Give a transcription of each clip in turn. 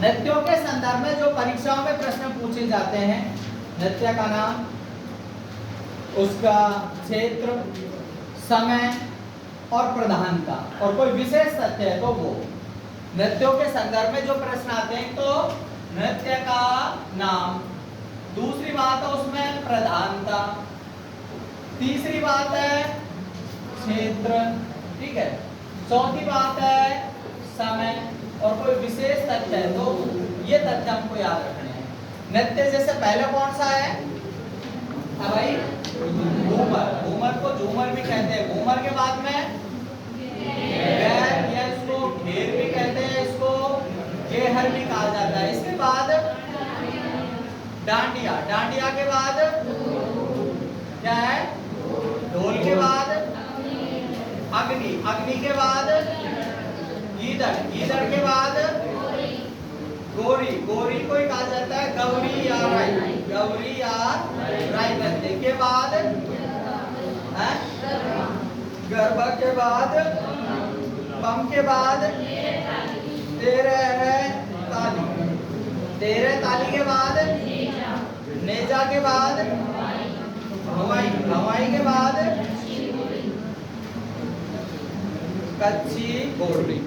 नृत्यों के संदर्भ में जो परीक्षाओं में प्रश्न पूछे जाते हैं, नृत्य का नाम, उसका क्षेत्र, समय और प्रधानता, और कोई विशेष तथ्य है तो वो। नृत्यों के संदर्भ में जो प्रश्न आते हैं तो नृत्य का नाम, दूसरी बात है उसमें प्रधानता, तीसरी बात है क्षेत्र, ठीक है, चौथी बात है समय, और कोई विशेष तथ्य है तो ये तथ्य हमको याद रखने हैं। नृत्य जैसे पहले कौन सा है? हाँ भाई, घूमर। घूमर को झूमर भी कहते हैं। घूमर के बाद में गैर, या इसको घेर भी कहते हैं, इसको घेहर भी कहा जाता है। इसके बाद डांडिया, डांडिया के बाद क्या है? ढोल के बाद अग्नि, अग्नि के बाद गीदड़, गीदड़ के बाद गौरी, गौरी को कहा जाता है गौरी या राई, गौरी या राई नृत्य के बाद गरबा के बाद बम के बाद तेरह है ताली, तेरह ताली के बाद नेजा के बाद हवाई, हवाई के बाद कच्ची बोली।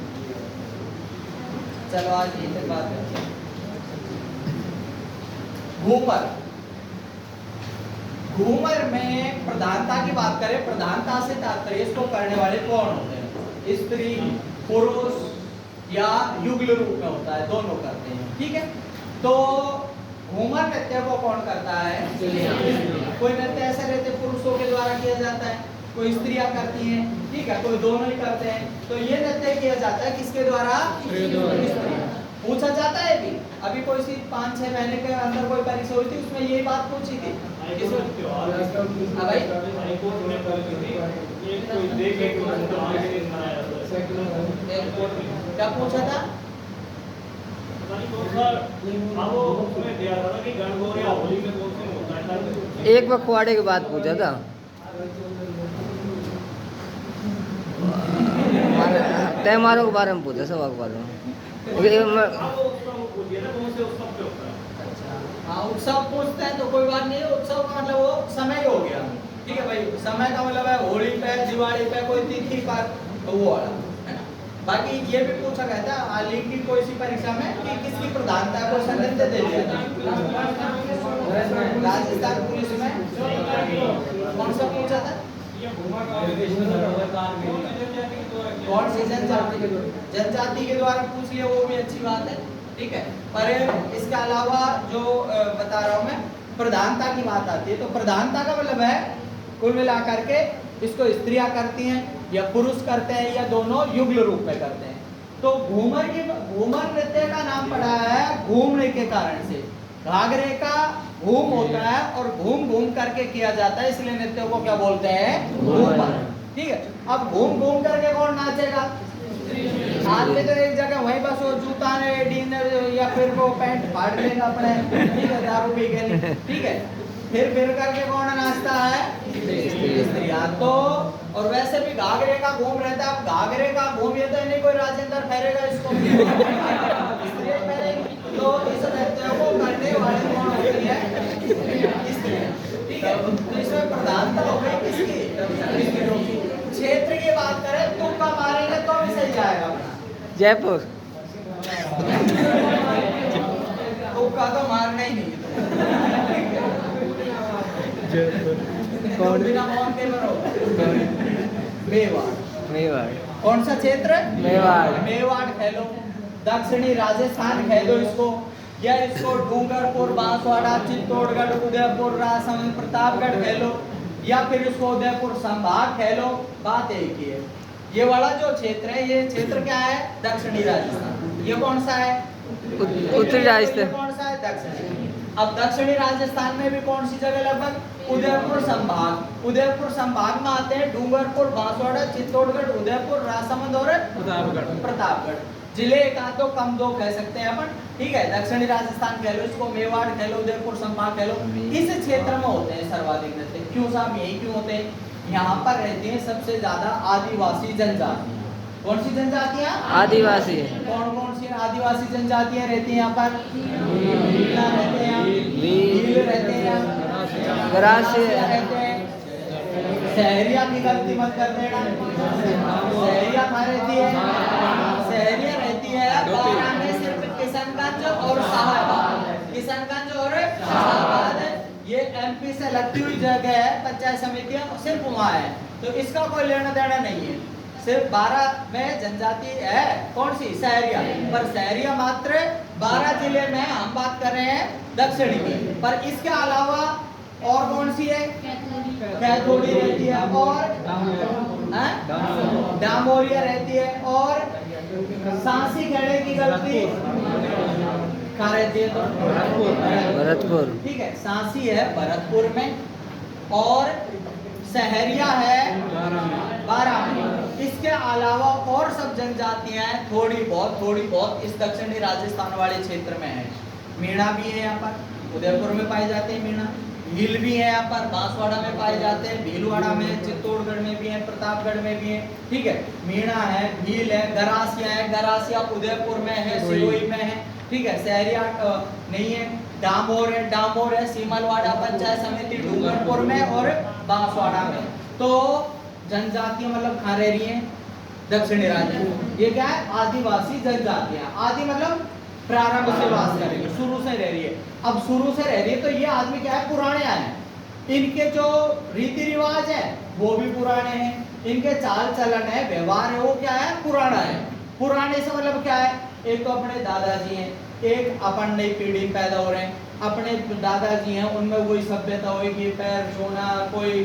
चलो आज ये बात करते हैं। घूमर, घूमर में प्रधानता की बात करें, प्रधानता से तात्पर्य इसको करने वाले कौन होते हैं? स्त्री, पुरुष या युगल रूप में होता है, दोनों करते हैं, ठीक है। तो घूमर नृत्य को कौन करता है? कोई नृत्य ऐसा रहते पुरुषों के द्वारा किया जाता है, कोई स्त्रियां करती हैं, ठीक है, कोई दोनों ही करते हैं। तो ये नृत्य किया जाता है किसके द्वारा? स्त्रियां। पूछा जाता है भी, अभी कोई सी 5-6 महीने के अंदर कोई परीक्षा हुई थी, उसमें यही बात पूछी थी। क्या पूछा था? एक पखवाड़े के बाद पूछा था। त्योहारों के बारे में पूछा, सब अखबार में। हाँ, उत्सव पूछते हैं तो कोई बात नहीं है। उत्सव का मतलब वो समय हो गया, ठीक है भाई। समय का मतलब है होली पे, दिवाली पे, कोई तिथि पर, तो वो वाला है ना। बाकी ये भी पूछा गया था हाल की कोई सी परीक्षा में कि किसकी प्रधानता को नृत्य दे दिया था। राजस्थान पुलिस में कौन सा पूछा था? कौन सी जनजाति के द्वारा? जनजाति के द्वारा पूछ लिया, वो भी अच्छी बात है, ठीक है। पर इसके अलावा जो बता रहा हूं मैं, प्रधानता की बात आती है तो प्रधानता का मतलब है कुल मिलाकर के इसको स्त्रियां करती हैं या पुरुष करते हैं या दोनों युगल रूप में करते हैं। तो घूमर की, घूमर नृत्य का नाम पड़ा है घूमने के कारण से। घाघरे का घूम होता है और घूम घूम करके किया जाता है, इसलिए नृत्य को क्या बोलते हैं? घूमर, ठीक है। अब घूम घूम करके कौन नाचेगा? हाथ में तो एक जगह वहीं बस वो जूता ने डिनर या फिर वो पैंट फाड़ लेगा अपने, ठीक है, दारू पी के, ठीक है। फिर करके कौन नाचता है? स्त्रियां। तो और वैसे भी घाघरे का घूम रहता है। अब घाघरे का घूम ये तो नहीं कोई राजेंद्र फेरेगा इसको, स्त्रियां फेरेगी। तो इस नृत्य को करने वाले कौन होती है? स्त्रियां, ठीक है। तो इसमें प्रधानता हो गई किसकी? क्षेत्र की बात करें तुक्का मारेंगे तो भी सही जाएगा अपना। जयपुर। तुक्का तो मारना ही नहीं। बिना मौत के मरो। मेवाड़, मेवाड़। कौन सा क्षेत्र? मेवाड़। मेवाड़ कह लो, दक्षिणी राजस्थान कह दो इसको, या इसको डूंगरपुर, बांसवाड़ा, चित्तौड़गढ़, उदयपुर, राजसमंद, प्रतापगढ़ कह लो, या फिर इसको उदयपुर संभाग कह लो। बात एक ही है। ये वाला जो क्षेत्र है, ये क्षेत्र क्या है? दक्षिणी राजस्थान। ये कौन सा है? उत्तरी राजस्थान। कौन सा है? दक्षिणी। अब दक्षिणी राजस्थान में भी कौन सी जगह? लगभग उदयपुर संभाग। उदयपुर संभाग में आते हैं डूंगरपुर, बांसवाड़ा, चित्तौड़गढ़, उदयपुर, राजसमंद और प्रतापगढ़। जिले एक आध दो कम दो कह सकते हैं अपन, ठीक है। दक्षिणी राजस्थान कह लो, इसको मेवाड़ कह लो, उदयपुर संभाग कह लो। इस क्षेत्र में होते हैं सर्वाधिक नृत्य। क्यों साहब? यही क्यों होते हैं? यहाँ पर रहती हैं सबसे ज्यादा आदिवासी जनजातियां, कौन सी जनजातियां? आदिवासी। कौन कौन सी आदिवासी जनजातियां रहती हैं यहाँ पर? मीणा रहते हैं, भील रहते हैं, गरासिया रहते हैं। सहरिया की गलती मत कर देना। सहरिया कहाँ रहती है? सहरिया रहती है बारह में सिर्फ किशनगंज और शाहबाद। किशनगंज और शाहबाद ये एमपी से लगती हुई जगह है, पंचायत समितियां सिर्फ वहाँ है, तो इसका कोई लेना देना नहीं है। सिर्फ 12 में जनजाति है, कौन सी? सहरिया। पर सहरिया मात्र 12 जिले में हम बात कर रहे हैं दक्षिणी की। पर इसके अलावा और कौन सी है? कैथोड़ी रहती है और डामोरिया रहती है और सांसी खेड़े की गलती कहाँ रहती है? तो भरतपुर। ठीक है, सांसी है भरतपुर में और सहरिया है 12 में। इसके अलावा और सब जनजातियां थोड़ी बहुत इस दक्षिणी राजस्थान वाले क्षेत्र में है। मीणा भी है यहाँ पर, उदयपुर में पाए जाते हैं मीणा। भील भी है यहाँ पर, बांसवाड़ा में पाए जाते हैं, भीलवाड़ा में, चित्तौड़गढ़ में भी है, प्रतापगढ़ में भी है। ठीक है, मीणा है, भील है, गरासिया उदयपुर में है, सिरोही में है। ठीक है, सहरिया नहीं है। डामोर है सीमलवाड़ा पंचायत समिति डूंगरपुर में और बांसवाड़ा में। तो जनजातियां मतलब कहाँ रह रही हैं? दक्षिणी राज्य। ये क्या है? आदिवासी जनजातियां। आदि मतलब प्रारंभ से वास कर रही है, शुरू से रह रही है। अब शुरू से रह रही है तो ये आदमी क्या है? पुराने आए। इनके जो रीति रिवाज है वो भी पुराने हैं, इनके चाल चलन है, व्यवहार है, वो क्या है? पुराना है। पुराने से मतलब क्या है? एक तो अपने दादाजी हैं, एक अपन नई पीढ़ी पैदा हो रहे हैं। अपने दादाजी हैं उनमें वही सभ्यता होगी, पैर छूना, कोई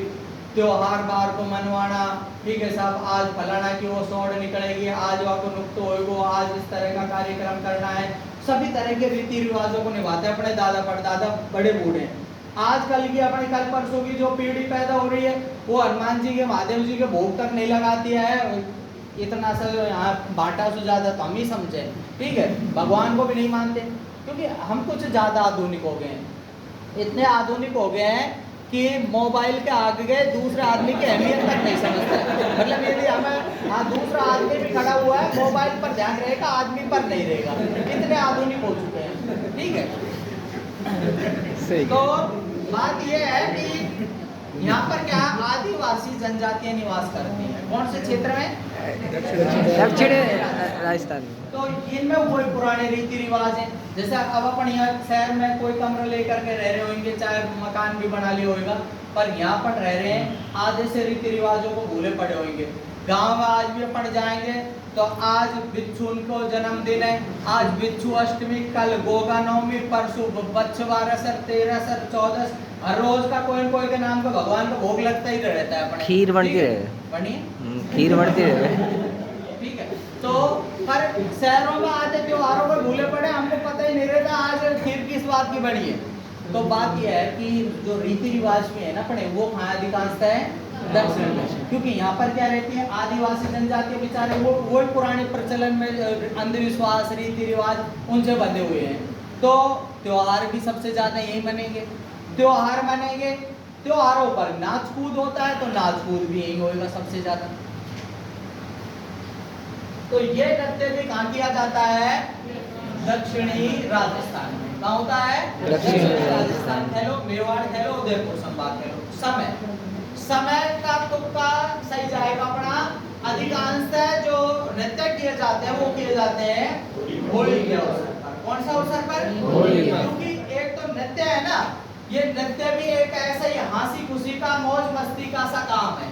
त्योहार बार को मनवाना। ठीक है साहब, आज फलाना की वो सौड़ निकलेगी, आज वहाँ को नुक्तो होगा, आज इस तरह का कार्यक्रम करना है। सभी तरह के रीति रिवाजों को निभाते हैं अपने दादा परदादा बड़े बूढ़े। आजकल की अपनी कल परसों की जो पीढ़ी पैदा हो रही है वो हनुमान जी के महादेव जी के भोग तक नहीं लगाती है। इतना सा यहाँ बांटा से ज्यादा तो हम ही समझे। ठीक है, भगवान को भी नहीं मानते क्योंकि हम कुछ ज्यादा आधुनिक हो गए हैं। इतने आधुनिक हो गए हैं कि मोबाइल के आगे गए दूसरे आदमी की अहमियत तक नहीं समझते। मतलब यदि हमें दूसरा आदमी भी खड़ा हुआ है, मोबाइल पर ध्यान रहेगा, आदमी पर नहीं रहेगा। इतने आधुनिक हो चुके हैं। ठीक है, तो बात यह है कि यहाँ पर क्या आदिवासी जनजातियां निवास करती हैं। कौन से क्षेत्र में? दक्षिणी राजस्थान में। तो इनमें वही पुराने रीति रिवाज हैं। जैसे अब अपन यहाँ शहर में कोई कमरा लेकर के रह रहे होंगे, चाहे मकान भी बना लिया होगा, पर यहाँ पर रह रहे हैं आधे से रीति रिवाजों को भूले पड़े होंगे। गांव में आज भी अपन जाएंगे तो आज बिच्छू को जन्मदिन है, आज बिच्छू अष्टमी, कल गोगा नवमी, परसों बच्छवारा सर, 13 सर, 14। हर रोज का कोई न कोई के नाम का भगवान का भोग लगता ही रहता है अपने। खीर बनती है, खीर बनती है। ठीक है, तो पर शहरों में आते त्योहारों को भूले पड़े, हमको पता ही नहीं रहता आज खीर किस बात की बनी है। तो बात यह है कि जो रीति रिवाज भी है ना अपने, वो कहाँ अधिकांशता है? दक्षिण में। क्योंकि यहाँ पर क्या रहती है? आदिवासी जनजाति बेचारे वो पुराने प्रचलन में अंधविश्वास रीति रिवाज उनसे बंधे हुए हैं। तो त्योहार भी सबसे ज्यादा यही मनेंगे, त्योहार मनेंगे। त्योहारों पर नाच कूद होता है तो नाच कूद भी यही होगा सबसे ज्यादा। तो ये नृत्य भी कहाँ किया जाता है? दक्षिणी राजस्थान में। कहाँ होता है? दक्षिणी राजस्थान कह लो, मेवाड़ कह लो, उदयपुर संभाग कह लो। समय का तुक्का सही जाएगा अपना। अधिकांशतः जो नृत्य किए जाते हैं वो किए जाते हैं होली के अवसर पर। कौन सा अवसर पर? होली। क्योंकि एक तो नृत्य है ना, ये नृत्य भी एक ऐसा ही हंसी खुशी का, मौज मस्ती का सा काम है।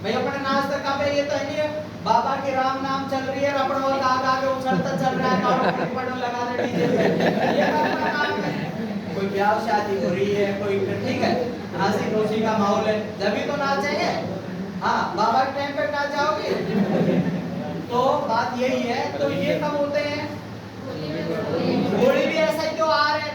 भाई अपने नाच तक का ये तो नहीं है बाबा की राम नाम चल रही है, अपना और आगे उछलता चल रहा है, पटो लगा दे डीजे पे, ये अपना काम है। कोई ब्याह शादी हो रही है, कोई ठीक है हंसी खुशी का माहौल है, जब भी तो नाचेंगे। हाँ, बाबा के टाइम पे नाच जाओगे। तो बात यही है। तो ये कब होते हैं? होली भी ऐसा ही त्योहार है।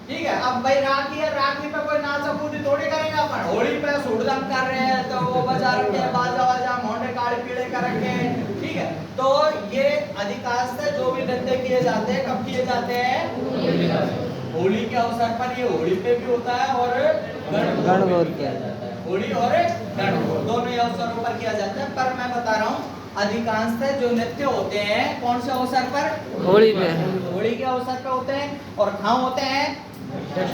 ठीक है, अब भाई राखी है, राखी पे कोई नाचा कूदी थोड़ी करेंगे अपन। होली पे सुड़दम कर रहे हैं तो वो बजा रखे हैं, बाजा वाजा मोंडे काले पीले कर रखे हैं। ठीक है, तो ये अधिकांशतः जो भी नृत्य किए जाते हैं कब किए जाते हैं? होली के अवसर पर। ये होली पे भी होता है और गणगौर किया जाता है। होली और गणगौर दोनों ही अवसरों पर किया जाता है। पर मैं बता रहा हूँ अधिकांशतः जो नृत्य होते हैं कौन से अवसर पर? होली पे। होली के अवसर पर होते हैं और कहाँ होते हैं?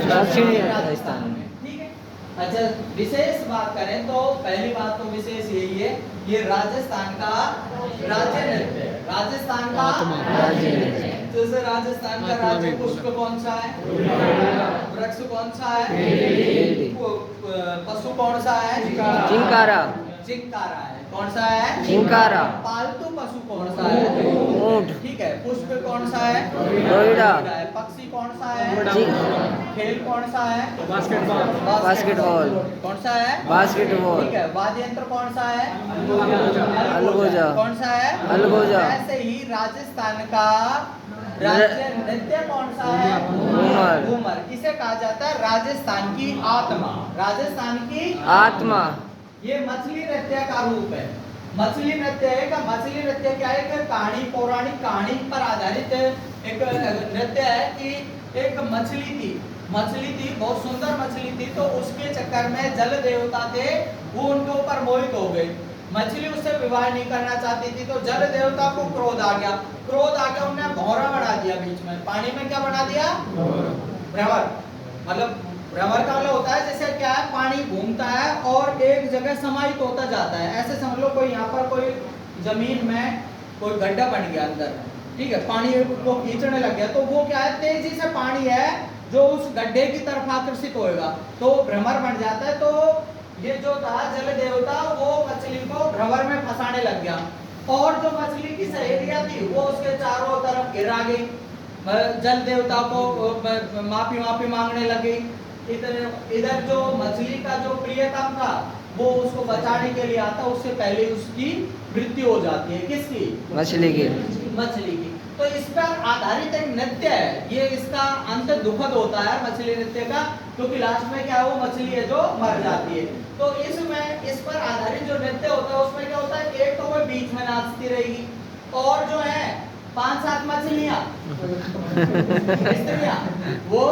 दक्षिणी राजस्थान में। ठीक है। अच्छा, विशेष बात करें तो पहली बात तो विशेष यही है, ये राजस्थान का राज्य नृत्य है। राजस्थान का राज्य नृत्य। जैसे राजस्थान का राज्य पुष्प कौन सा है? वृक्ष कौन सा है? पशु कौन सा है? चिंकारा। चिंकारा है। कौन सा है? चिंकारा। पालतू पशु कौन सा है? ऊंट। ठीक है। पुष्प कौन सा है? रोइडा। पक्षी कौन सा है? खेल कौन सा है? बास्केटबॉल। कौन सा है? बास्केटबॉल। ठीक है। वाद्य यंत्र कौन सा है? अलगोजा। कौन सा है? अलगोजा। ऐसे ही राजस्थान का राज्य नृत्य कौन सा है? घूमर। घूमर। इसे कहा जाता है राजस्थान की आत्मा। राजस्थान की आत्मा। ये मछली नृत्य का रूप है। मछली नृत्य है का मछली नृत्य क्या है? एक कहानी, पौराणिक कहानी पर आधारित एक नृत्य है कि एक मछली थी, बहुत सुंदर मछली थी, तो उसके चक्कर में जल देवता थे, वो उनके ऊपर मोहित हो गए। मछली उससे विवाह नहीं करना चाहती थी, तो जल देवता को क्रोध आ गया। उन्होंने भंवरा बना दिया बीच में, पानी में क्या बना दिया? भ्रमर। मतलब भ्रमर का मतलब होता है जैसे क्या है, पानी घूमता है और एक जगह समाहित होता जाता है। ऐसे समझ लो कोई यहाँ पर कोई जमीन में कोई गड्ढा बन गया अंदर, ठीक है, पानी को खींचने लग गया, तो वो क्या है, तेजी से पानी है जो उस गड्ढे की तरफ आकर्षित होएगा, तो भ्रमर बन जाता है। तो ये जो था जल देवता, वो मछली को भ्रमर में फंसाने लग गया, और जो मछली की सहेलियां थी वो उसके चारों तरफ घिरा गई, जल देवता को माफी मांगने लगी। इधर जो मछली का जो प्रियतम था वो उसको बचाने के लिए आता, उससे पहले उसकी मृत्यु हो जाती है। किसकी? मछली की। तो इस पर आधारित एक नृत्य है, ये इसका अंत दुखद होता है मछली नृत्य का, क्योंकि लास्ट में क्या है, वो मछली है जो मर जाती है। तो इसमें इस पर आधारित जो नृत्य होता है उसमें क्या होता है, एक तो वो बीच में नाचती रहेगी, और जो है 5-7 मछलियां स्त्रियां वो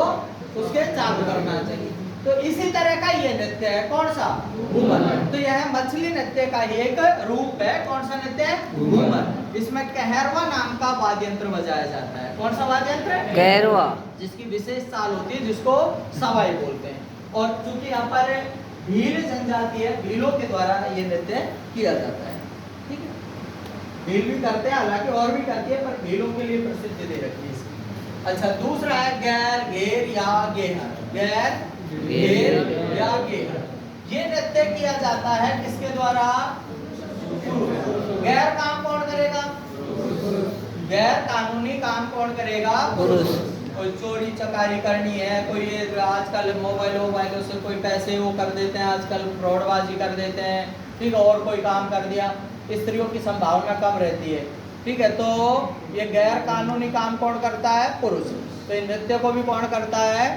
उसके चारों तरफ नाचेंगी। तो इसी तरह का ये नृत्य है, कौन सा? घूमर। तो यह मछली नृत्य का एक रूप है। कौन सा नृत्य है? घूमर। इसमें कहरवा नाम का वाद्य यंत्र बजाया जाता है। कौन सा वाद्य यंत्र? कहरवा, जिसकी विशेष चाल होती है, जिसको सवाई बोलते हैं। और चूंकि यहाँ पर भील जनजाति है, भीलों के द्वारा ये नृत्य किया जाता है। ठीक है, भील भी करते हैं, हालांकि और भी करती है, पर भीलों के लिए प्रसिद्धि दे रखी है इसकी। अच्छा, दूसरा है गैर, घेर या गेहर। गैर, घेर या गेहर, ये नृत्य किया जाता है किसके द्वारा? गैर काम कौन करेगा? गैर कानूनी काम कौन करेगा? पुरुष। कोई चोरी चकारी करनी है, कोई आजकल मोबाइलों से कोई पैसे वो कर देते हैं, आजकल फ्रॉडबाजी कर देते हैं, ठीक है, और कोई काम कर दिया, स्त्रियों की संभावना कम रहती है। ठीक है, तो ये गैर कानूनी काम कौन करता है? पुरुष। तो इन नृत्य को भी कौन करता है?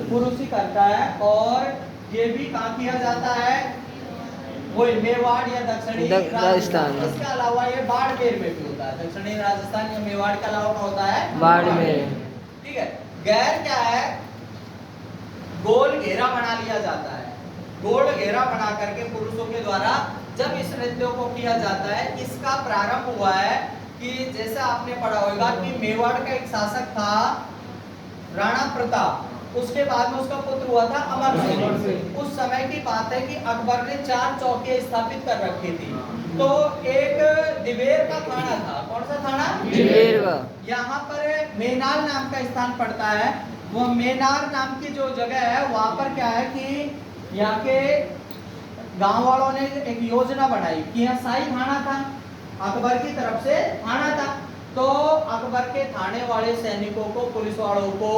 पुरुष ही करता है। और ये भी कहाँ किया जाता है? वही मेवाड़ या दक्षिणी राजस्थान। इसके अलावा ये बाड़मेर में भी होता है। दक्षिणी राजस्थान या मेवाड़ के अलावा क्या होता है? बाड़मेर। ठीक है, गैर क्या है? गोल घेरा बना लिया जाता है। गोल घेरा बना करके पुरुषों के द्वारा जब इस नृत्य को किया जाता है, इसका प्रारंभ हुआ है कि जैसा आपने पढ़ा होगा कि मेवाड़ का एक शासक था राणा प्रताप, उसके बाद में उसका पुत्र हुआ था अमर सिंह। उस समय की बात है कि अकबर ने 4 चौकियां स्थापित कर रखी थी। तो एक दिवेर का थाना था। कौन सा थाना? दिवेर का। यहाँ पर मेनाल नाम का स्थान पड़ता है। वो मेनार नाम की जो जगह है, वहां पर क्या है कि यहाँ के गांव वालों ने एक योजना बनाई कि यहाँ शाही थाना था, अकबर की तरफ से थाना था। तो अकबर के थाने वाले सैनिकों को, पुलिस वालों को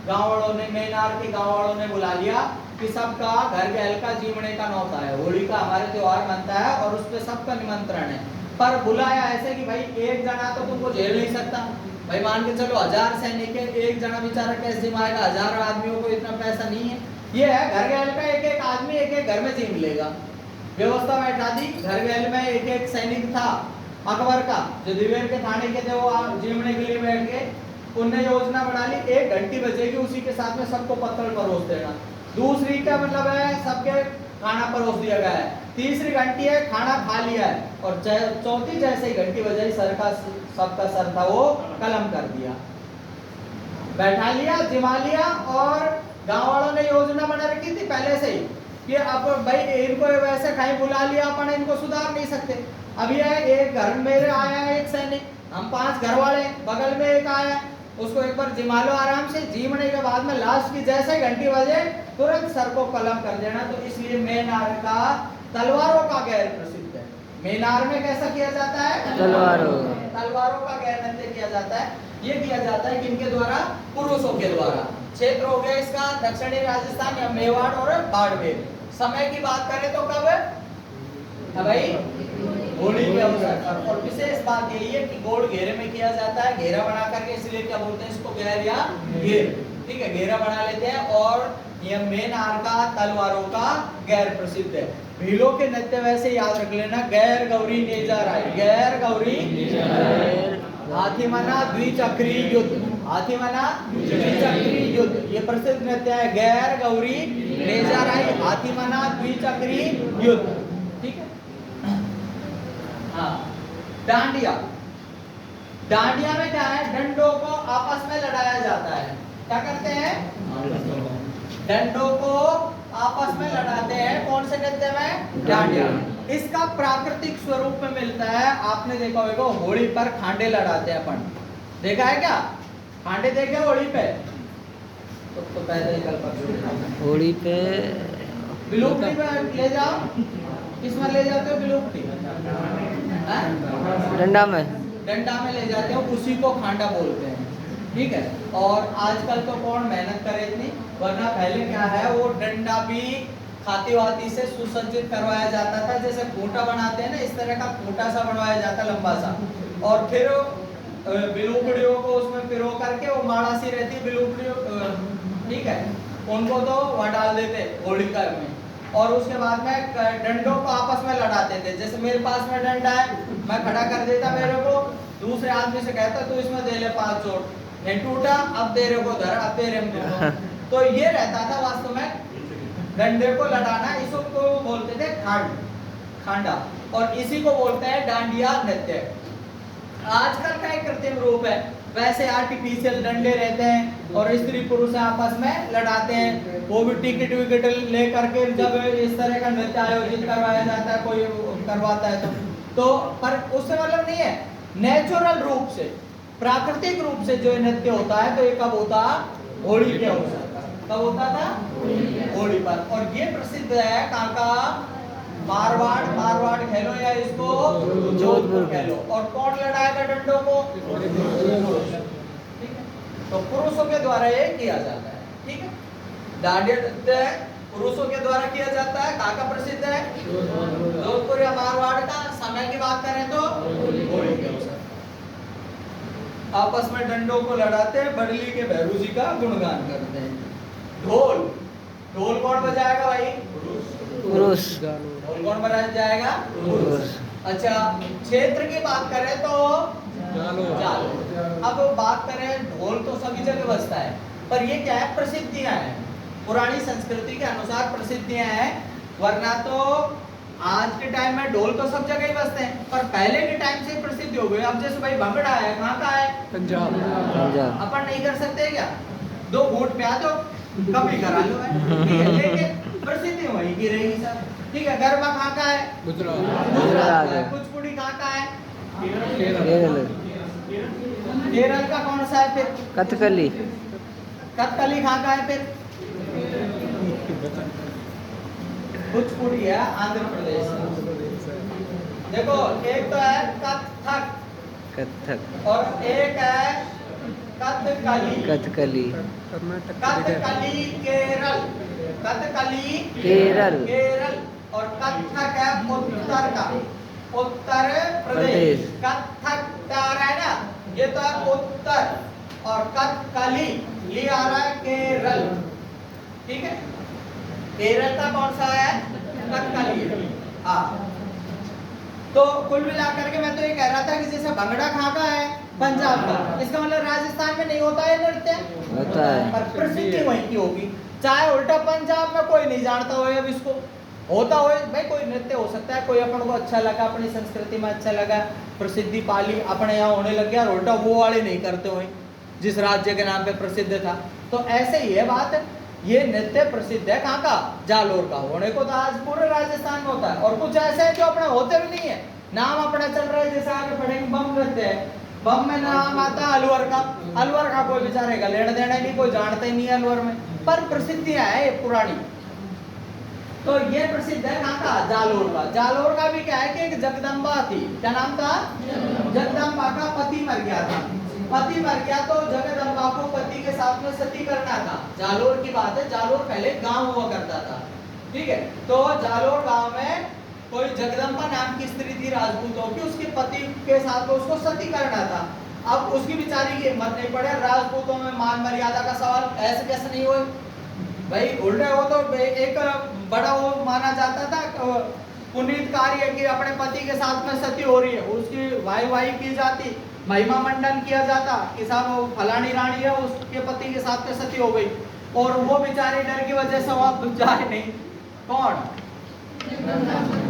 गांव वालों ने, मेनार के गांव वालों ने बुला लिया कि सबका घर गैल का जीवने का नौता है, होली का हमारे त्योहार मनता है और उस पे सबका निमंत्रण है। पर बुलाया ऐसे कि भाई एक जना तो तुमको झेल नहीं सकता, भाई मान के चलो 1000 सैनिक है, एक जना बेचारा कैसे जिमाएगा, 1000 आदमियों को इतना पैसा नहीं है। ये है घर गैल का एक आदमी एक घर में जीम लेगा, व्यवस्था बैठा दी। घर गैल में एक सैनिक था अकबर का, जो दिवेर के थाने के थे, वो जीमने के लिए बैठ गए। उनने योजना बना ली, 1 घंटी बजेगी, उसी के साथ में सबको पत्तल परोस देना। दूसरी का मतलब है सबके खाना परोस दिया गया है। तीसरी घंटी है खाना खा लिया है, और चौथी जैसे ही घंटी बजाई सबका सर था वो कलम कर दिया, बैठा लिया, जिमा लिया। और गांव वालों ने योजना बना रखी थी पहले से ही कि अब भाई इनको वैसे कहीं बुला लिया, अपन इनको सुधार नहीं सकते। अभी है एक घर मेरे आया है एक सैनिक, हम 5 घर वाले, बगल में एक आया, उसको एक बार जिमा लो आराम से, जीमने के बाद में लास्ट की जैसे घंटी बजे तुरंत सर को कलम कर देना। तो इसलिए मेनार का तलवारों का गैर प्रसिद्ध है। मेनार में कैसा किया जाता है? तलवारों का गैर नृत्य किया जाता है। ये किया जाता है किनके द्वारा? पुरुषों के द्वारा। क्षेत्र हो गया इसका दक्षिणी राजस्थान या मेवाड़ और बाड़मेर। समय की बात करें तो कब है भाई? होली के अवसर पर। और विशेष बात यही है कि गोल घेरे में किया जाता है, घेरा बना करके, इसलिए क्या बोलते हैं इसको? गैर या घेर। ठीक है, घेरा बना लेते हैं। और ये मेनार का तलवारों का गैर प्रसिद्ध है। भीलों के नृत्य वैसे याद रख लेना, गैर गौरी नेजार आई, गैर गौरी हाथी मना द्विचक्री युद्ध, हाथी मना द्विचक्री युद्ध, ये प्रसिद्ध नृत्य है। गैर गौरी नेजार आई, हाथी मना द्विचक्री युद्ध। ठीक है। हाँ, डांडिया। डांडिया में क्या है? डंडों को आपस में लड़ाया जाता है। क्या करते हैं? डंडों को आपस में लड़ाते हैं। कौन से नृत्य में? डांडिया। इसका प्राकृतिक स्वरूप में मिलता है, आपने देखा होगा होली पर खांडे लड़ाते हैं अपन, देखा है क्या? खांडे देखे होली पे? तो पहले कल होली पे बिलुप्ती में ले जाओ, किसमें ले जाते हो बिलुप्ती? डंडा में, डंडा में ले जाते हो, उसी को खांडा बोलते हैं। ठीक है। और आजकल तो कौन मेहनत करे इतनी, वरना पहले क्या है, वो डंडा भी खाती वाती से सुसज्जित करवाया जाता था। जैसे खूंटा बनाते हैं ना, इस तरह का खूंटा सा बनवाया जाता लंबा सा, और फिर बिलुपड़ियों को उसमें पिरो करके, वो माड़ा सी रहती बिलुपड़ियों, ठीक है, उनको तो वह डाल देते होलिका में, और उसके बाद में डंडों को आपस में लड़ाते थे। जैसे मेरे पास में डंडा है, मैं खड़ा कर देता मेरे को, दूसरे आदमी से कहता तू इसमें दे ले 5 चोट, नहीं टूटा, अब तेरे को धर, अब तेरे में तो ये रहता था वास्तव में डंडे को लड़ाना। इसको बोलते थे खांडा, और इसी को बोलते हैं डांडिया नृत्य। आजकल का एक कृत्रिम रूप है, वैसे आर्टिफिशियल डंडे रहते हैं और स्त्री पुरुष आपस में लड़ाते हैं। वो भी टिकट विकेट लेकर के जब इस तरह का नृत्य आयोजित करवाया जाता है, कोई करवाता है तो पर उससे मतलब नहीं है, नेचुरल रूप से, प्राकृतिक रूप से जो नृत्य होता है, तो ये कब होता? होली के अवसर पर। कब होता था? होली पर। और ये प्रसिद्ध है कहाँ का? मारवाड़ कह लो या इसको जोधपुर कह लो। और कौन लड़ाएगा डंडों को? ठीक है, तो पुरुषों के द्वारा ये किया जाता है। ठीक है, डांडिया नृत्य पुरुषों के द्वारा किया जाता है। कहाँ का प्रसिद्ध है? जोधपुर या मारवाड़ का। समय की बात करें तो होली के अवसर, आपस में डंडों को लड़ाते हैं, बड़ली के भैरू जी का गुणगान करते हैं। ढोल कौन बजाएगा भाई? पुरुष। ढोल कौन बजाया जाएगा? पुरुष। अच्छा, क्षेत्र की बात करें तो जालो। अब बात करें, ढोल तो सभी जगह बजता है, पर ये क्या है? प्रसिद्धियां हैं, पुरानी संस्कृति के अनुसार प्रसिद्धियां हैं। वरना तो आज के टाइम में ढोल तो सब जगह ही बजते हैं, पर पहले के टाइम से प्रसिद्ध हो गए। अब जैसे भाई भंगड़ा है, कहाँ का है? पंजाब। अपन नहीं कर सकते क्या? 2 घूंट प्या दो, कभी करा लो है, ठीक है, लेकिन प्रसिद्धि वही की रहेगी सर। ठीक है, गरबा कहाँ का है? गुजरात का। कुचिपुड़ी कहाँ का है? केरल का। कौन सा है फिर? कथकली कहाँ का है फिर? कुचिपुड़ी है आंध्र प्रदेश। देखो, एक तो है कथक और एक है कथकली केरल, और कथक है उत्तर का, उत्तर प्रदेश। कथक क्या आ रहा है ना, ये तो है उत्तर, और कथकली ये आ रहा है केरल। ठीक है, केरल का कौन सा है? कथकली। हाँ, तो कुल मिलाकर के मैं तो ये कह रहा था कि जैसे भंगड़ा कहाँ का है? पंजाब का। इसका मतलब राजस्थान में नहीं होता है नृत्य? होता है, पर प्रसिद्धि वहीं की होगी। चाहे उल्टा पंजाब में कोई नहीं जानता हो अब इसको, होता हो भाई, कोई नृत्य हो सकता है, कोई अपन को अच्छा लगा, अपनी संस्कृति में अच्छा लगा, प्रसिद्धि पाली, अपने यहाँ होने लग गया, और उल्टा वो वाले नहीं करते हुए जिस राज्य के नाम पे प्रसिद्ध था। तो ऐसे ही है बात, ये नृत्य प्रसिद्ध है कहाँ का, जालोर का। होने को तो आज पूरे राजस्थान में होता है, और कुछ ऐसे है जो अपने होते भी नहीं है, नाम अपना चल रहा है। जैसे आगे पढ़ेंगे बम नृत्य है, बम में नाम आता है अलवर का। अलवर का कोई बेचारे का लेना देना नहीं, कोई जानता ही नहीं है अलवर में, पर प्रसिद्धियां है ये पुरानी। तो ये प्रसिद्ध है कहाँ का, जालोर का। जालोर का भी क्या है कि एक जगदम्बा थी, क्या नाम था, जगदम्बा का पति मर गया था। पति मर गया तो जगदम्बा को पति के साथ में सती करना था। जालोर की बात है, जालोर पहले गांव हुआ करता था, ठीक है। तो जालोर गांव में कोई जगदम्बा नाम की स्त्री थी राजपूतों की, उसके पति के साथ में उसको सती करना था। अब उसकी बेचारी की हिम्मत नहीं पड़े, राजपूतों में मान मर्यादा का सवाल ऐसे कैसे नहीं हुए भाई, उल्टे हो तो एक बड़ा वो माना जाता था पुनीत कार्य कि अपने पति के साथ में सती हो रही है, उसकी वाई की जाती, महिमा मंडन किया जाता कि साहब वो फलानी रानी है, उसके पति के साथ में सती हो गई, और वो बेचारी डर की वजह से वहां जाए नहीं। कौन,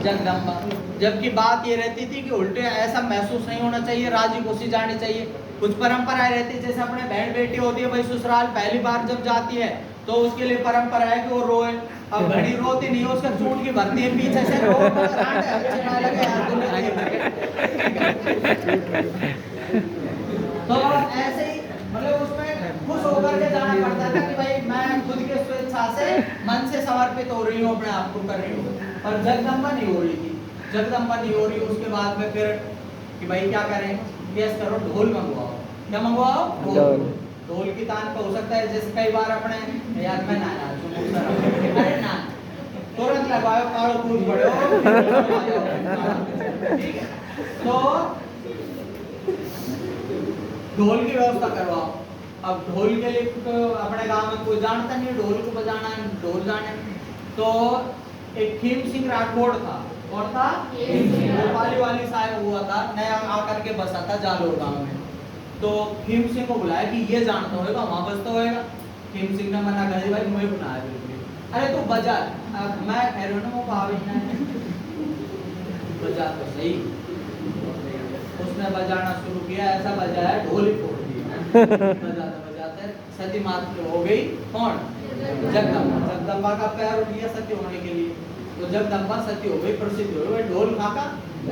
जगदम्बा। जबकि बात ये रहती थी कि उल्टे ऐसा महसूस नहीं होना चाहिए, राजी खुशी जानी चाहिए। कुछ परंपराएं रहती, जैसे अपने बहन बेटी होती है भाई ससुराल, पहली बार जब जाती है तो उसके लिए परंपरा है कि वो रोए। अब घड़ी रोती नहीं है, उसका चूट की भरती है पीछे से, रो अच्छे ना लगे यार तो ऐसे ही मतलब उसमें खुश होकर के जाना पड़ता था कि भाई मैं खुद के स्वेच्छा से मन से समर्पित हो रही हूँ, अपने आप को कर रही हूँ। और जगदम्बा नहीं हो रही थी, जगदम्बा नहीं हो रही। उसके बाद में फिर कि भाई क्या करें, केस करो, ढोल मंगवाओ। क्या मंगवाओ, ढोल। ढोल की तान पे हो सकता है, जैसे कई बार अपने याद में ना अरे ना तुरंत लगाओ, काड़ो कूद पड़ो, ठीक है। तो ढोल की व्यवस्था करवाओ। अब ढोल के लिए तो अपने गांव में कोई जानता नहीं ढोल को बजाना है, ढोल जाने। तो एक खीम सिंह राठौड़ था, और था भोपाली वाली साहब हुआ था, नया आकर के बसा था जालोर गांव में। तो खीम सिंह को बुलाया कि ये जानता होगा, वहां बसता होगा। खीम सिंह ने मना कर दिया, भाई मुझे बुलाया बिल्कुल, अरे तू बजा। मैं कह रहा हूँ ना वो पाविना है, बजा तो सही। उसने बजाना शुरू किया, ऐसा बजाया ढोल ही फोड़ दिया। बजाते बजाते सती मात हो गई। कौन, जगदम्बा। जगदम्बा का पैर उठ गया सती होने के लिए, तो जगदम्बा सती हो गई, प्रसिद्ध हो गई। ढोल कहाँ का,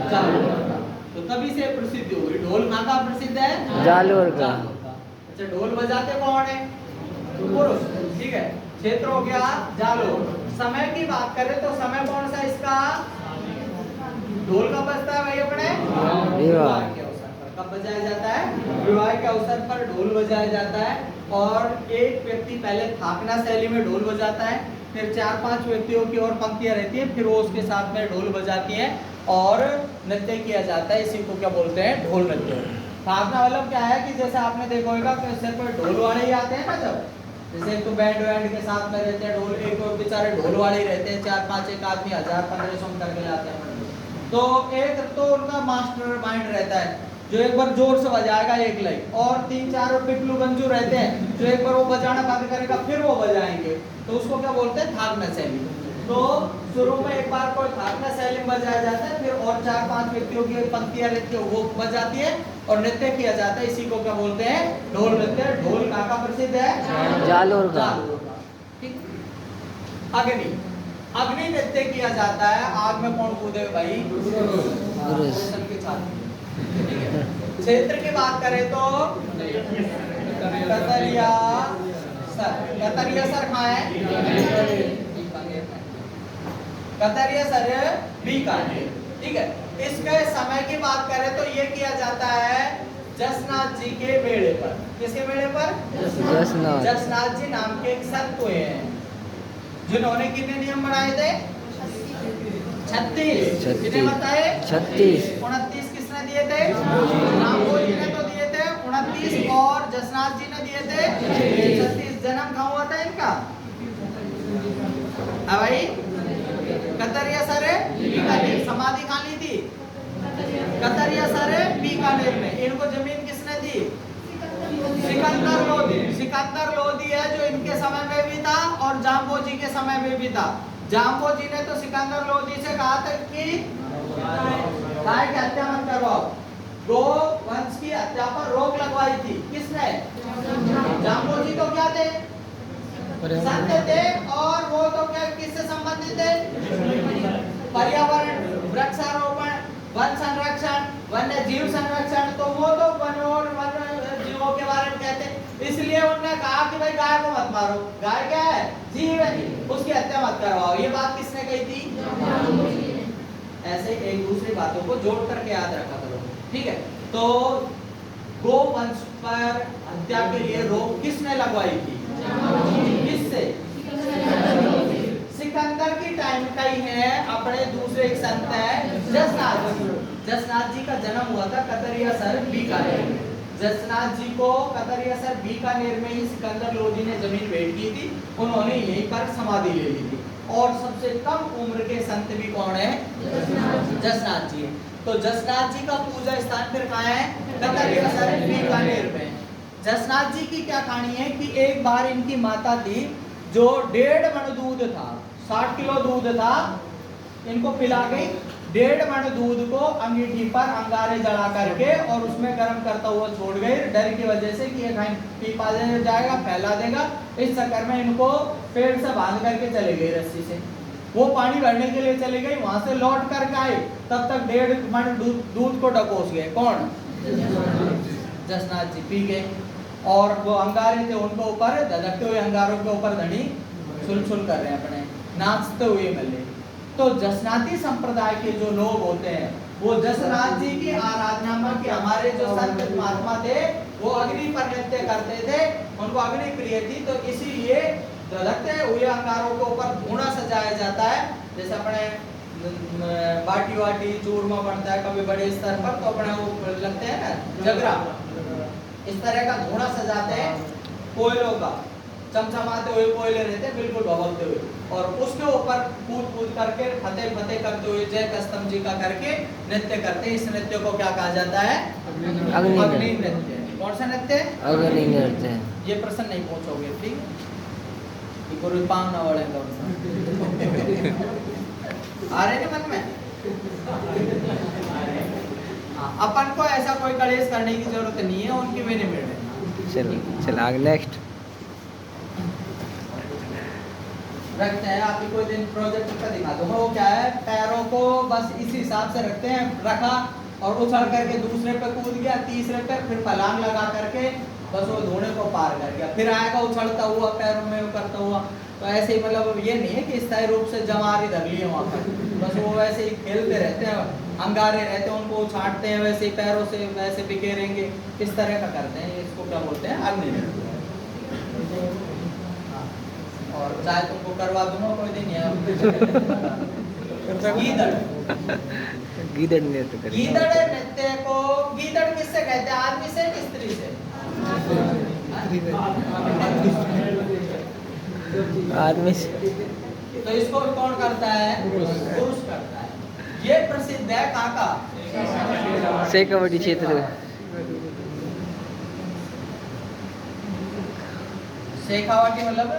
जालोर का। तो तभी से प्रसिद्ध हो गई। ढोल कहाँ का प्रसिद्ध है, जालोर का। अच्छा, ढोल बजाते कौन है, पुरुष, ठीक है। क्षेत्र हो गया जालोर। समय की बात करें तो समय कौन सा इसका, ढोल का बजता है भाई अपने विवाह के अवसर पर। कब बजाया जाता है, विवाह के अवसर पर ढोल बजाया जाता है। और एक व्यक्ति पहले थाकना शैली में ढोल बजाता है, फिर 4-5 व्यक्तियों की और पंक्तियां रहती है, फिर वो उसके साथ में ढोल बजाती है और नृत्य किया जाता है। इसी को क्या बोलते हैं, ढोल नृत्य। थाकना मतलब क्या है कि जैसे आपने देखा होगा कि सिर पर ढोल वाले ही आते हैं ना, जब जैसे तो बैंड वैंड के साथ में रहते हैं, ढोल एक बेचारे ढोल वाले ही रहते हैं, 4-5 एक आदमी 1000-1500 करके लाते हैं। तो एक तो उनका मास्टर माइंड रहता है जो एक बार जोर से बजाएगा एक लाइन, और 3-4 पिपलू गंजू रहते हैं जो एक बार वो बजाना बंद करेगा फिर वो बजाएंगे, तो उसको क्या बोलते हैं, थाकना शैली। तो शुरू में एक बार कोई थाकना शैली में बजाया जाता है, फिर और 4-5 व्यक्तियों की पंक्तियां रहती है वो बजाती है और नृत्य किया जाता है। इसी को क्या बोलते हैं, ढोल नृत्य। ढोल कहाँ का प्रसिद्ध है, जालोर का। ठीक। अग्नि, अग्नि नृत्य किया जाता है। आग में कौन कूदे भाई, पुरुष के साथ, ठीक है। क्षेत्र की बात करें तो कतरिया सर, कतरिया सर कहाँ है, कतरिया सर बीकानेर, ठीक है। इसके समय की बात करें तो ये किया जाता है जसनाथ जी के बेड़े पर। किसके बेड़े पर, जसनाथ जी नाम के एक संत हुए हैं जिन्होंने कितने नियम बनाए थे, 36। कितने बताए, 36। 29 किसने दिए थे, रामभोज जी ने तो दिए थे 29, और जसनाथ जी ने दिए थे 36। जन्म कहाँ हुआ था इनका, भाई कतरिया सर बीकानेर। समाधि कहाँ ली थी, कतरिया सर बीकानेर में। इनको जमीन किसने दी, सिकंदर लोधी। सिकंदर लोधी है जो इनके समय में भी था और जाम्बो जी के समय में भी था। जाम्बो जी ने तो सिकंदर लोधी से कहा था कि गाय की हत्या मत करवाओ। गो वंश की हत्या पर रोक लगवाई थी किसने? जाम्बो जी तो क्या थे? संत थे। और वो तो क्या किससे संबंधित थे? पर्यावरण, वृक्षारोपण, वन संरक्षण, वन्य जीव संरक्षण। तो वो तो वन और वन्य जीवों के बारे में कहते हैं। इसलिए उन्होंने कहा कि भाई गाय को मत मारो, गाय क्या है? जीव है, उसकी हत्या मत करवाओ। ये बात किसने कही थी? ऐसे एक दूसरी बातों को जोड़ करके याद रखा करो, ठीक है। तो गो वंश पर हत्या के लिए रोक किसने लगवाई थी? किससे? सिकंदर की टाइम का ही है। अपने दूसरे एक संत है जसनाथ जी। जसनाथ जी का जन्म हुआ था कतरियासर बीकानेर में। जसनाथ जी को कतरियासर बीकानेर में ही सिकंदर लोधी ने जमीन भेंट की थी। उन्होंने यहीं पर समाधि ले ली थी। और सबसे कम उम्र के संत भी कौन है? जसनाथ जी है। तो जसनाथ जी का पूजा स्थान फिर कहाँ है? कतरियासर बीकानेर में। जसनाथ जी की क्या कहानी है कि एक बार इनकी माता थी जो 1.5 मन दूध था, 60 किलो दूध था, इनको पिला गई। 1.5 मन दूध को अंगीठी पर अंगारे जला करके और उसमें गर्म करता हुआ छोड़ गई, डर की वजह से कि ये कहीं पी पा जाएगा, फैला देगा। इस चक्कर में इनको पेड़ से बांध करके चले गई रस्सी से। वो पानी भरने के लिए चले गई, वहां से लौट करके आए, तब तक 1.5 मन दूध को डकोस गए। कौन? जसनाथ जी पी गए। और वो अंगारे थे उनके ऊपर, धधकते हुए अंगारों के ऊपर धनी सुलसुल कर रहे हैं, अपने नाचते हुए मिले। तो जसनाती संप्रदाय के जो लोग होते हैं वो जसनाथ जी की आराधना में कि हमारे जो संत महात्मा थे वो अग्नि पर नृत्य करते थे, उनको अग्नि प्रिय थी। तो इसीलिए धधकते हुए अंगारों के ऊपर धूना सजाया जाता है। जैसे अपने बाटी वाटी चूरमा बनता है कभी बड़े स्तर पर, तो अपने वो लगते हैं ना जगरा, इस तरह का धूना सजाते हैं कोयलों का, चमचमाते हुए कोयले रहते हैं बिल्कुल भभकते हुए, और उसके ऊपर कूद कूद करके फतेह फतेह करते हुए जय कस्तम जी का करके नृत्य करते हैं। इस नृत्य को क्या कहा जाता है? अग्नि नृत्य। कौन सा नृत्य? अग्नि नृत्य। ये प्रश्न नहीं पूछोगे, ठीक? गुरु पांव ना वड़े आ रहे मन में। अपन को ऐसा कोई कलेश करने की जरूरत नहीं है, उनकी मैंने मिल चल आगे नेक्स्ट रखते हैं। आपकी कोई दिन प्रोजेक्ट का दिखा दो। वो क्या है, पैरों को बस इसी हिसाब से रखते हैं, रखा और उछल करके दूसरे पे कूद गया, तीसरे पे फिर पलांग लगा करके बस वो धोने को पार कर गया, फिर आएगा उछलता हुआ पैरों में करता हुआ। तो ऐसे ही मतलब ये नहीं है कि स्थायी रूप से जमारी धर लिए वहाँ पर, बस वो वैसे ही खेलते रहते हैं, अंगारे रहते हैं, उनको छाटते हैं वैसे ही पैरों से वैसे बिखेरेंगे, इस तरह का करते हैं। इसको क्या बोलते हैं? अग्नि नृत्य। और चाहे तुमको करवा दूंगा कोई दिन यार। गीदड़ नृत्य। गीदड़ नृत्य को गीदड़ किससे कहते हैं? आदमी से कि स्त्री से? आदमी से। तो इसको कौन करता है? पुरुष करता है। ये प्रसिद्ध है काका शेखावटी क्षेत्र। शेखावटी मतलब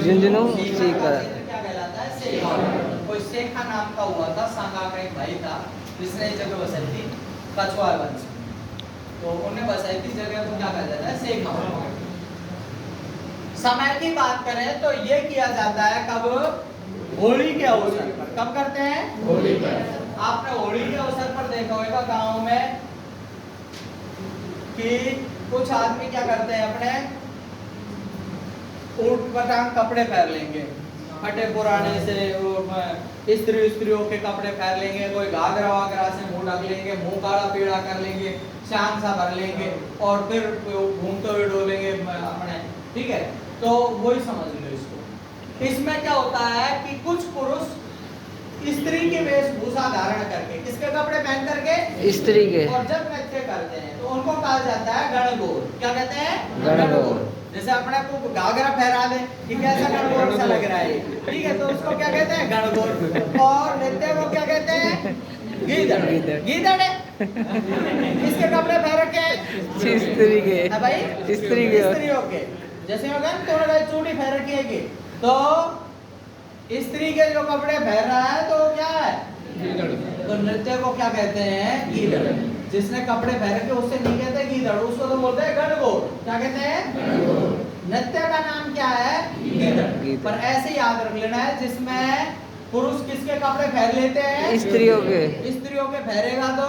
झुंझुनू क्या कहलाता है? शेखावटी। कोई शेखा नाम का हुआ था, सांगा का एक भाई था जिसने ये जगह बसाई थी, कछवार वंश। तो उन्हें बसाई थी जगह को क्या कहा जाता है? शेखावटी। समय की बात करें तो ये किया जाता है कब? होली के अवसर पर। कब करते हैं? होली पर। आपने होली के अवसर पर देखा होगा गांव में कि कुछ आदमी क्या करते हैं, अपने ऊट पटांग कपड़े पहन लेंगे, फटे पुराने से स्त्रियों के कपड़े पहन लेंगे, कोई घाघरा वाघरा से मुंह ढक लेंगे, मुंह काला पीला कर लेंगे, शान सा भर लेंगे और फिर घूमते हुए डोलेंगे अपने, ठीक है? तो वही समझ लो इसको। इसमें क्या होता है कि कुछ पुरुष स्त्री की वेशभूषा धारण करके, किसके कपड़े पहन करके? स्त्री के, और जब नृत्य करते हैं तो उनको कहा जाता है गणगौर। क्या कहते हैं? गणगौर। जैसे अपने को घाघरा पहरा दे कि कैसा गणगौर सा लग रहा है, ठीक है? तो उसको क्या कहते हैं? गणगौर। और नृत्य को क्या कहते हैं? गीदड़। गीदड़ है किसके कपड़े पहन रखे हैं? स्त्री के। भाई स्त्रियों के। जैसे चूड़ी पहन रखी है, तो स्त्री के जो कपड़े पहन रहा है तो क्या है, तो नृत्य को क्या कहते हैं, गीदड़। जिसने कपड़े पहन के उससे नहीं कहते गीदड़, उसको तो बोलते हैं गणगौर। क्या कहते हैं, नृत्य का नाम क्या है, गीदड़। पर ऐसे याद रख लेना है, जिसमें पुरुष किसके कपड़े पहन लेते हैं, स्त्रियों के। स्त्रियों के पहनेगा तो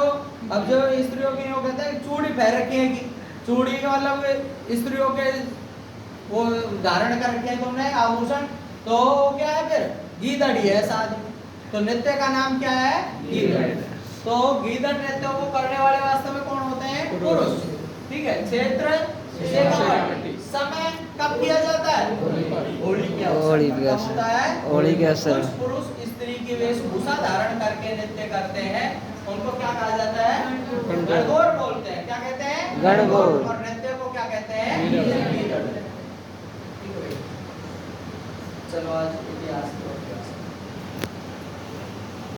अब जो स्त्रियों की वो कहते हैं चूड़ी पहन रखी है, चूड़ी का मतलब स्त्रियों के वो धारण कर रखे हैं तुमने आभूषण, तो क्या है फिर गीदड़ ही है साथ में। तो नृत्य का नाम क्या है, गीदड़। तो गीदड़ नृत्यों को करने वाले वास्तव में कौन होते हैं, पुरुष। ठीक है, क्षेत्र शेखावटी। समय कब किया जाता है, होली के अवसर पर। कब होता है, होली के अवसर। कुछ पुरुष स्त्री की वेशभूषा धारण करके नृत्य करते हैं, उनको क्या कहा जाता है, गणगौर बोलते हैं। क्या कहते हैं, गणगौर। और नृत्य को क्या कहते हैं, गीदड़। चलो आज इतिहास